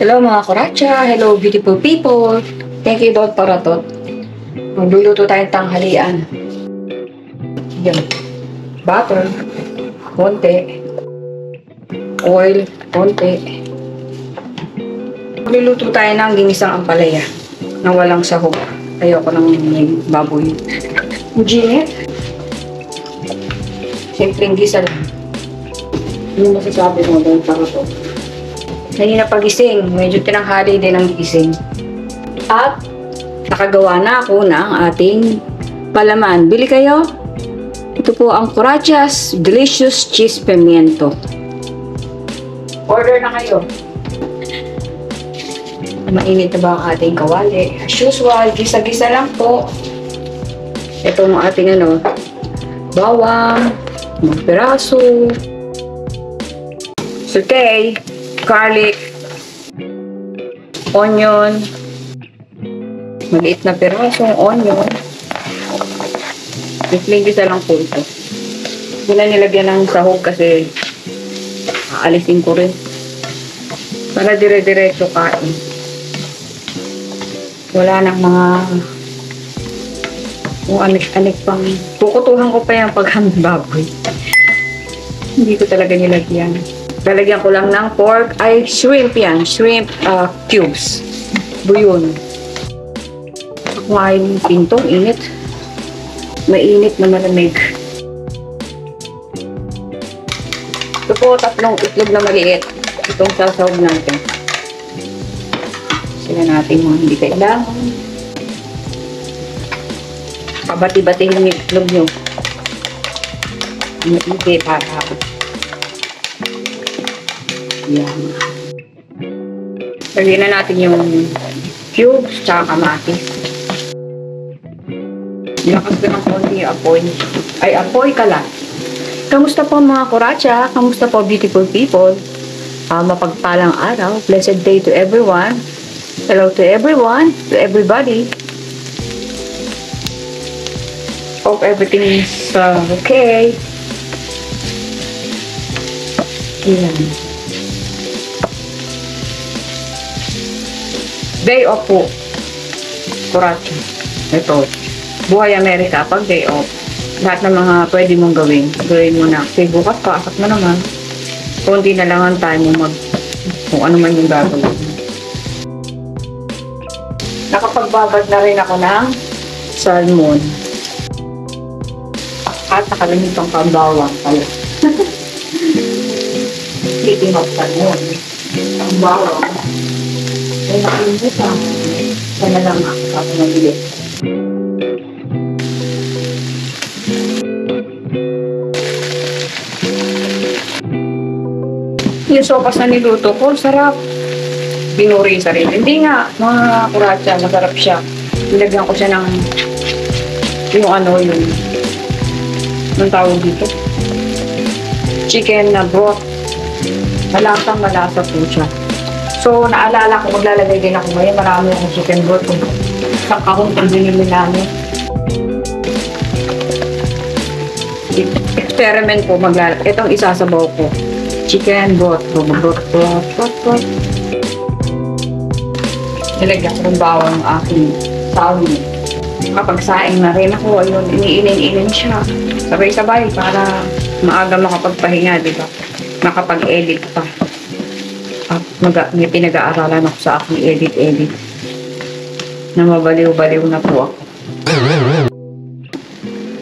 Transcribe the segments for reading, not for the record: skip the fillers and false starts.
Hello mga kuracha, hello beautiful people. Thank you Lord para to. Magluluto tayong tanghalian. Yan. Butter, konti. Oil, konti. Magluluto tayo ng ginisang ampalaya na walang sahog. Ayoko ng baboy. Ginit. Simpleng gisa lang. Ano masasabi mo doon para to? Kanina pagising, medyo tinanghali din ang gising. At nakagawa na ako ng ating palaman. Bili kayo. Ito po ang Kurachas Delicious Cheese Pimiento. Order na kayo. Mainit na ba ang ating kawali? As usual, gisa-gisa lang po. Ito ang ating bawang, mga piraso, saute, garlic, onion, maliit na pirasong onion. Gisa lang po ito. Hindi na nilagyan ng sahog kasi aalisin ko rin. Para dire-diretso kain. Wala nang mga kung anik-anik pang tukutuhan ko pa yung paghambaboy. Hindi ko talaga nilagyan. Lalagyan ko lang ng pork, ay shrimp yan. Shrimp cubes. Buyon. Ako nga yung pintong, init. Mainit na malamig. Ito po, 3 itlog na maliit. Itong sasawag natin. Sila natin mga hindi kailangan. Pabati-batihin yung itlog nyo. Maigi para yan. Lagyan na natin yung cubes tsaka kamatis. Lakas ko ng konti apoy. Ay, apoy kalat. Kamusta po mga kuracha? Kamusta po beautiful people? Mapagpalang araw. Blessed day to everyone. Hello to everyone. To everybody. Hope everything is okay. Yan. Day off po. Kuracha. Ito. Buhay Amerika. Pag day off, lahat ng mga pwede mong gawin. Gawin mo na. Kasi bukas pasok mo naman. Kunti na lang ang time mo kung ano man yung gagawin. Nakapagbabad na rin ako ng salmon. At nakalimutan ka ang bawang pala. Speaking of salmon, ang bawang ay nakalimutan. Sana lang ako nabili. Yung sopas na niluto ko, sarap. Binuri sa rin. Hindi nga, mga kuracha, masarap siya. Nilagyan ko siya ng yung anong tawag dito? Chicken na broth. Malasa po siya. So, naalala ko, maglalagay din ako ngayon. Marami akong chicken broth. Sa kahong binili namin. Experiment po maglalagay. Itong isasabaw ko. Chicken broth. Broth. Nilagyan ko ng bawang ang aking salmon. Kapag saing na rin ako, ayun, iniinin siya. Sabay-sabay para maaga makapagpahinga, di ba? Makapag-edit pa. At may pinag-aaralan ako sa aking edit. Na mabaliw-baliw na po ako.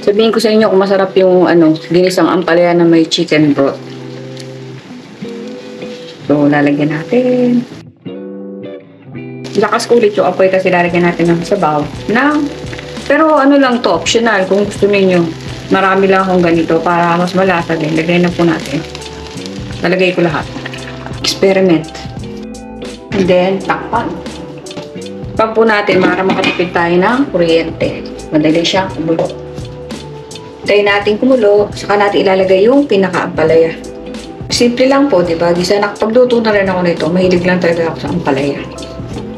Sabihin ko sa inyo kung masarap yung ginisang ampalaya na may chicken broth. So, lalagyan natin. Lakas ko ulit yung apoy kasi lalagyan natin ng sabaw. Pero lang to, optional. Kung gusto niyo marami lang akong ganito para mas malasa din. Lagay na po natin. Lalagay ko lahat. Experiment. And then, takpan. Takpan po natin para makatipid tayo ng kuryente. Madali siyang kumulo. Tayo natin kumulo, saka natin ilalagay yung pinaka-ampalaya. Simple lang po, diba? Di sana pagluto na rin ako nito, mahilig lang talaga ako sa ampalaya.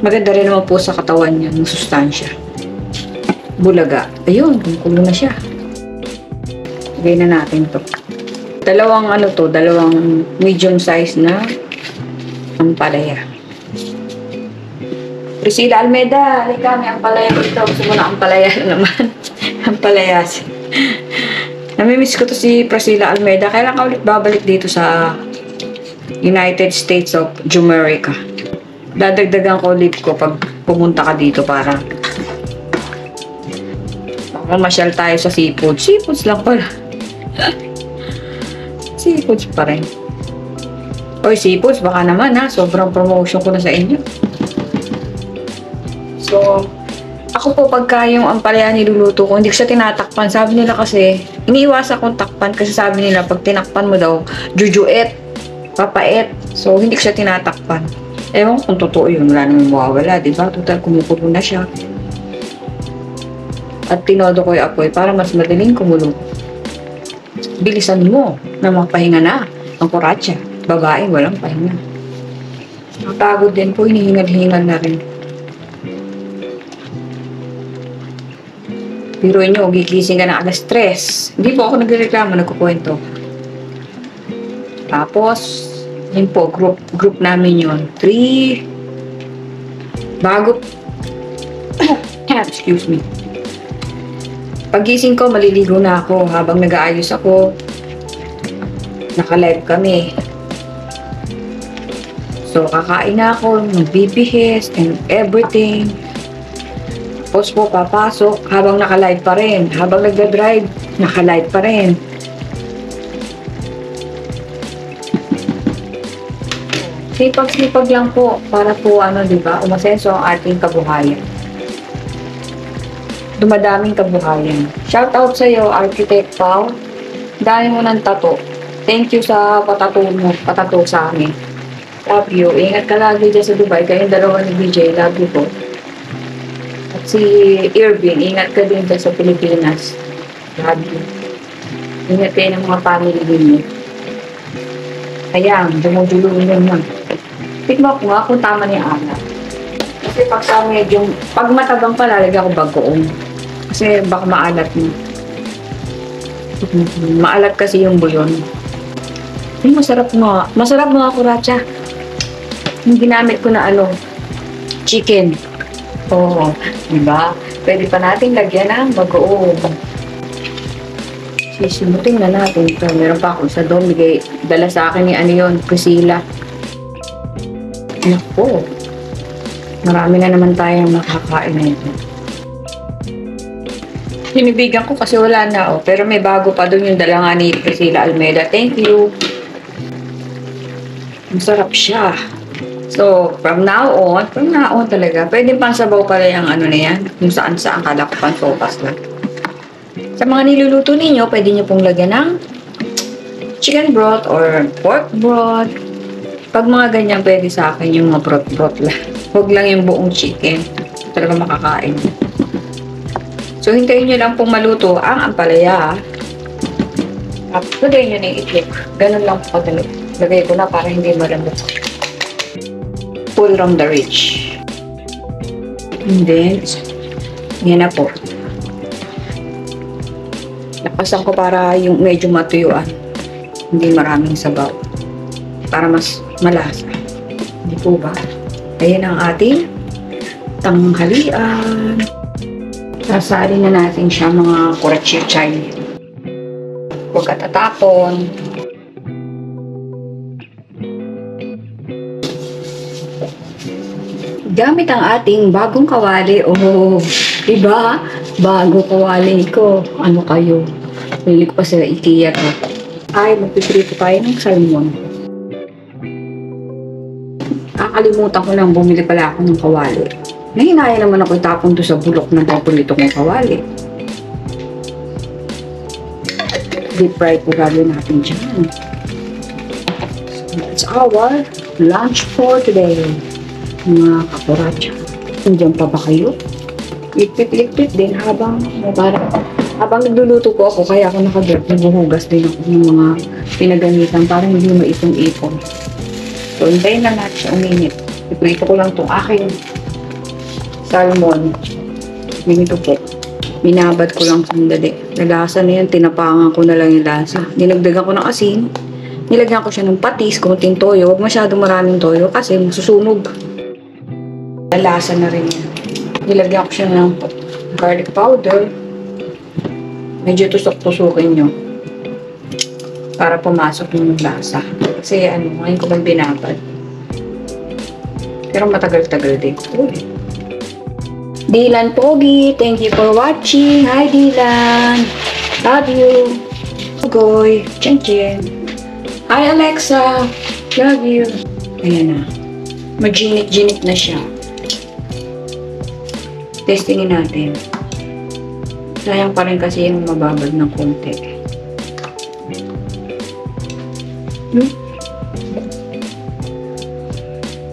Maganda rin naman po sa katawan niya, ng sustansya. Bulaga. Ayun, kumukulo na siya. Lagay na natin to. Dalawang medium size na ampalaya. Priscilla Almeda, halika, may ampalaya dito. Gusto mo na ampalaya naman. Ampalaya. Namimiss ko to si Priscilla Almeda. Kailan ka ulit babalik dito sa United States of Jamaica? Dadagdagan ko ulit ko pag pumunta ka dito para mamasyal tayo sa seafood. Seafoods lang pala. Seafoods pa rin. Oy, seafoods, baka naman ha. Sobrang promotion ko na sa inyo. So, ako po pagka yung ampalaya niluluto ko, hindi ko siya tinatakpan. Sabi nila kasi, iniiwasan kong takpan kasi sabi nila, pag tinakpan mo daw, jujuet, papait. So, hindi ko siya tinatakpan. Ewan ko kung totoo yun, wala naman mawawala, diba? Total, kumukulo na siya. At tinodo ko yung apoy para mas madaling kumulo. Bilisan mo na magpahinga na ang kuratsa. Babae, walang pahinga. Napagod din po, hinihingal-hingal na rin. Biruin nyo, gigising ka na alas 3. Hindi po ako nagreklamo, nagkukwento. Tapos, yun po, group namin yun. 3. Bago, excuse me. Pagising ko, maliligo na ako. Habang nag-aayos ako, naka-live kami. So, kakain na ako, magbibihis, and everything. Tapos po, papasok, habang naka-live pa rin. Habang nagda-drive, naka-live pa rin. Sipag-sipag lang po, para po, diba, umasenso ang ating kabuhayan. Dumadaming kabuhayan. Shout out sa iyo, Architect Pao. Dahil mo ng tato. Thank you sa patato mo, patato sa amin. Love you. Ingat ka lagi dyan sa Dubai. Kayong dalawa ni BJ. Love you po. At si Irving, ingat ka din dyan sa Pilipinas. Love you. Ingat kayo ng mga family ninyo. Ayan, dumudulong yun man. Tignan ko nga kung tama ni Ana. Kasi pag sa medyo, pag matabang pa, lalagyan ko bagoong. Kasi baka maalat mo. Maalat kasi yung buyon. Ay, masarap nga. Masarap mga kuratsa. Yung ginamit ko na chicken. Oo. Diba? Pwede pa natin lagyan ng bagoong. Sisimutin na natin. So, meron pa ako sa doon. Dala sa akin ni Priscilla. Naku. Marami na naman tayong nakakain na ito. Sinibigan ko kasi wala na pero may bago pa doon yung dala nga ni Priscilla Almeda. Thank you. Masarap siya. So, from now on talaga, pwede pang sabaw pala yung na yan. Kung saan-saan kada ko pang sopas lang. Sa mga niluluto ninyo, pwede nyo pong lagyan ng chicken broth or pork broth. Pag mga ganyan, pwede sa akin yung mga broth lang. Huwag lang yung buong chicken. Talaga makakain. So, hintayin nyo lang pong maluto ang ampalaya. At lagay nyo na yung itlog. Ganun lang po kadali. Lagay ko na para hindi malambot. Full from the rich. And then, yan na po. Nakasan ko para yung medyo matuyuan. Hindi maraming sabaw. Para mas malasa. Hindi po ba? Ayan ang ating tanghalian. Sasalin na natin siya mga kurachichay. Huwag katatapon. Gamit ang ating bagong kawali. Oh, diba? Bago kawali ko. Ano kayo? Bili ko pa sa IKEA to. Ay, magpiprito tayo ng salmon. Kakalimutan ko lang, bumili pala ako ng kawali. Nahinaya naman ako itapon to sa bulok ng paborito kong kawali. Deep fry po gagawin natin dyan. So, that's our lunch for today. Mga kaporacha. Nandiyan pa ba kayo? Lipit-lipit din habang nagluluto ko ako, kaya ako nakagrab, naghuhugas din ako ng mga pinagamitan para hindi maipon-ipon. So, hintayin lang natin siya uminit. Iprito ko lang itong aking salmon. Ganito po. Minabad ko lang sandali. Nalasa na yan. Tinapangan ko na lang yung lasa. Dinagdagan ko ng asin. Nilagyan ko siya ng patis, konting toyo. Huwag masyadong maraming toyo kasi masusunog. Lasa na rin yan. Nilagyan ko siya ng garlic powder. Medyo tusok-tusukin nyo. Para pumasok yung lasa. Kasi ngayon ko lang binabad. Pero matagal-tagal din. Uy. Dylan Pogi, thank you for watching. Hi Dylan. Love you. Goy. Chen Chen. Hi Alexa. Love you. Ayan na. Maginit-ginit na siya. Testingin natin. Sayang pa rin kasi yung mababad ng konti.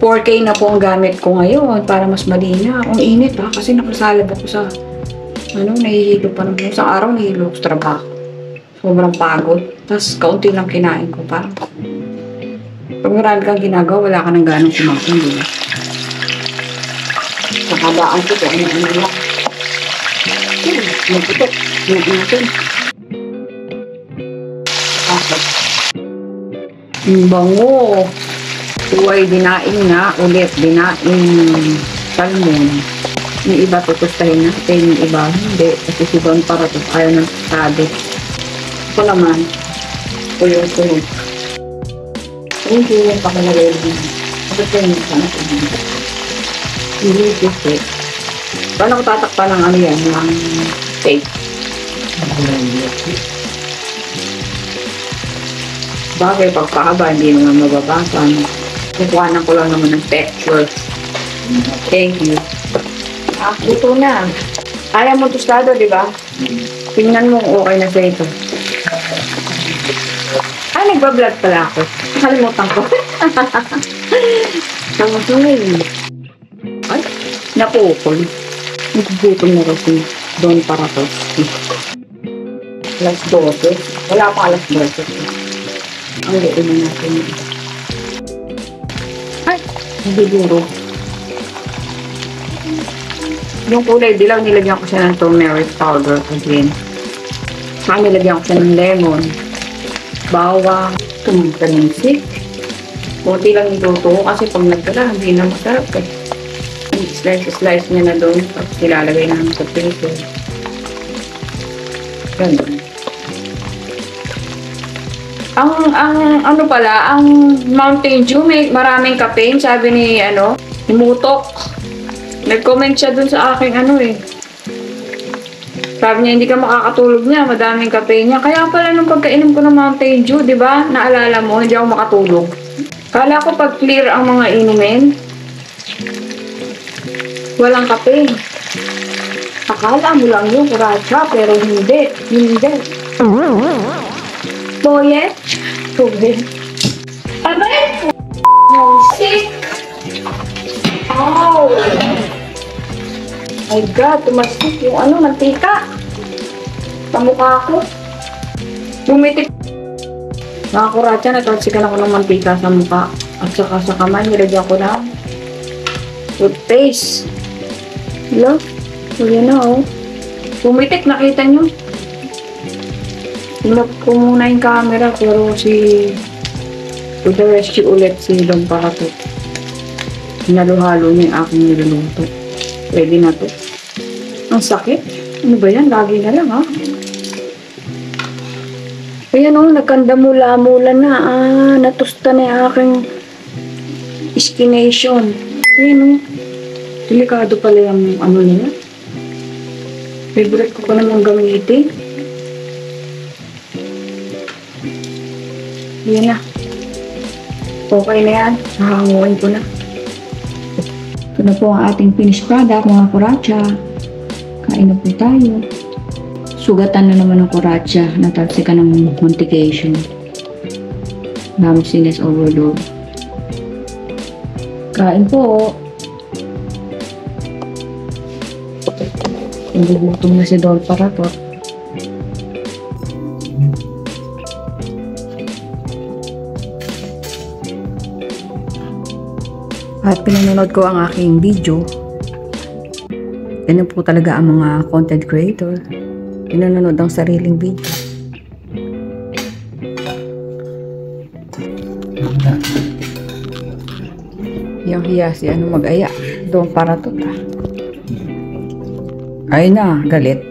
4K na po ang gamit ko ngayon para mas malinaw. Ang init ha, kasi nakasalab ako sa nahihilo pa naman. Sa araw nahihilo ako sa trabaho. Sobrang pagod. Tapos kaunti lang kinain ko. Parang pag marami kang ginagawa, wala ka nang ganong kumain. Diba? Nakabaan ko kung ano lang. Nagputok. Nagputok. Ang bango. Uy, dinaing na ulit. Dinaing salmon. Yung iba tutustahin natin. Yung iba hindi. Kasi si Don para ito ayaw ng sabi. Ito naman. Tulong-tulong. Hindi yung pakalagay din. Bakit kayo yung sana ito? Hindi kasi. Paano ko tatakpan ng yan? Ng steak. Bagay, pagpahaba, hindi naman mababasa. Kukuhanan ko lang naman ng texture. Thank you. Ito na. Ayaw mo tostado, di ba? Tingnan mo okay na sa ito. Nagbablog pala ako. Nakalimutan ko. Tama-tama ay, napukol. Nagbutom na kasi doon para to. Alas 12. Wala pa alas 12. Ang liit na natin. Ay, hindi duro. Yung kulay dilaw, nilagyan ko siya ng turmeric powder again. Saka nilagyan ko siya ng lemon. Bawang, kalansik. Kunti lang ituto kasi pag nagkala, hindi na masarap eh. Slice niya na doon. Tapos nilalagay namin sa prito. Ganun. Ang Mountain Dew, may maraming caffeine, sabi ni Mutok. Nag-comment siya dun sa aking Sabi niya, hindi ka makakatulog niya, madaming caffeine niya. Kaya pala nung pagkainom ko ng Mountain Dew, di ba? Naalala mo, hindi ako makatulog. Kala ko pag clear ang mga inumin, walang caffeine. Akala mo lang yung kuratsa, pero hindi. Hindi. Boye? Tubig. Abay! Sick! Oh! My God, tumasik yung mantika. Sa mukha ko. Bumitik. Mga kuratsa, natalsikan ako ng mantika sa mukha. At saka sa kamay, nilagyan ko na toothpaste. Hello? So, yan na Bumitik, nakita nyo? Tinap ko muna yung camera, pero to the rescue ulit si Don Parato. Hinalo-halo niya yung aking niluluto. Pwede na to. Ang sakit. Ano ba yan? Lagi na lang, ha? Ayan, nagkandamula-mula na. Natusta na yung aking skination. Ayan, delikado pala yung nila. Favorite ko pa naman gamitin. Ayan na. Okay na yan. Nahanguin ko na. Ito na po ang ating finished product, mga kuratsa. Kain na po tayo. Sugatan na naman ng kuratsa. Natalsikan ng mantication. Lamusiness overload. Kain po. Nagugutom na si Don Parato. At pinanonood ko ang aking video. Ganun po talaga ang mga content creator. Pinanonood ang sariling video. Yung hiya si mag-aya. Doon para to ta. Ay na, galit.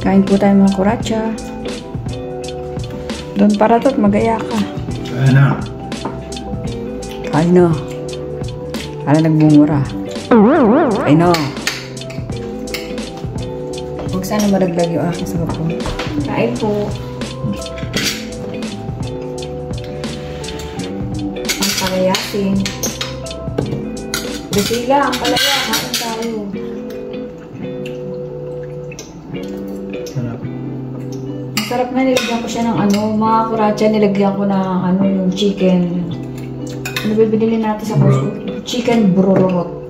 Kain po tayo mga kuratsa. Doon para to, magaya ka. Kaya na. Kain na. Para nagbumura. Kain na. Huwag sana maraglag yung aking sarap po. Kain po. Ang palayasin. Basila, ang palaya. Kain tayo. Sarap. Sarap na, nilagyan ko siya ng ano, mga kuratsa, nilagyan ko ng ano, yung chicken. Ano ba binili natin sa Costco? Chicken brorot.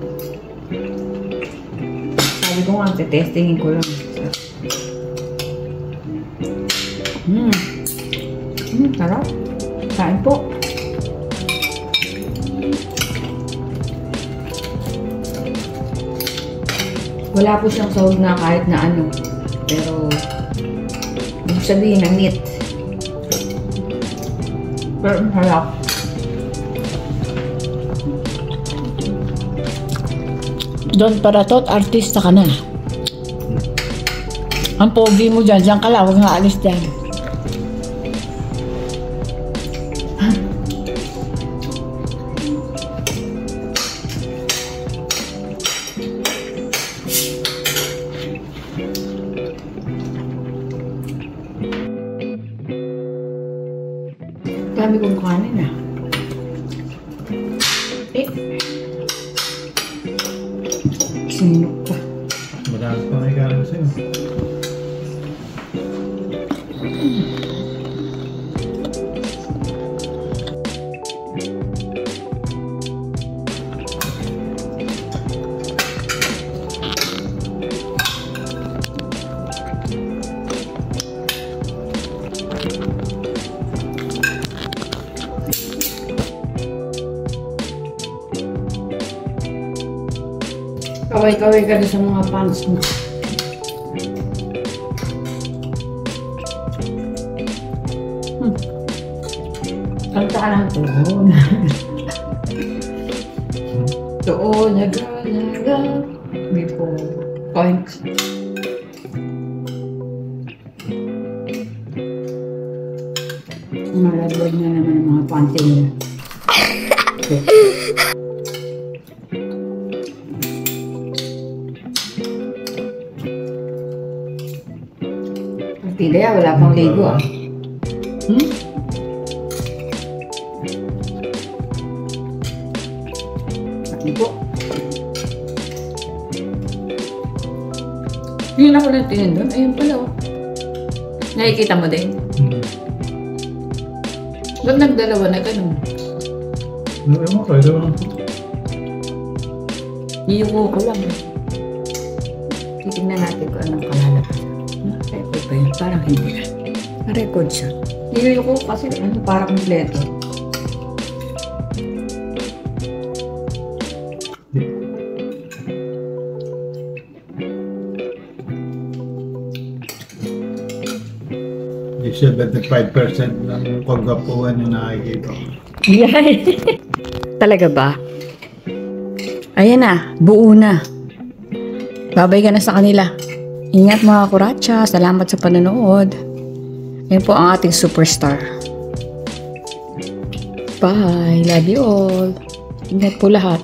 Sabi ko nga, testingin ko lang. Sarap. Kain po. Wala po siyang sahog na kahit na ano. Pero, ibig sabihin na meat. Pero, harap. Doon para tot, artista ka na. Ang pogi mo dyan, dyan ka lang, huwag nga alis dyan. Dami kong kanin ah. Sinok pa. Madalas pa may kanin sa'yo. Kaway-kaway ka sa mga pants mo. Kanta ka lang tuon. Tuon, naga. May po points. Malaglag na naman ang mga panty nila. Partida, wala pang ligo ah. Ligo. Yun ako lang tingin doon. Ayun pala oh. Nakikita mo din? Ba't nagdalawa na ganun? Ewan ko, ewan ko. Iyuko ko lang eh. Titignan natin kung anong kalalabas. Record ba yun? Parang hindi. Record siya. Iyuko ko kasi ano, para kompleto. Di 75% ng kagapuan yung nakikita ko. Yay! Talaga ba? Ayan na, buo na. Babay ka na sa kanila. Ingat mga kuratsa, salamat sa panonood. Ayan po ang ating superstar. Bye, love you all. Ingat po lahat.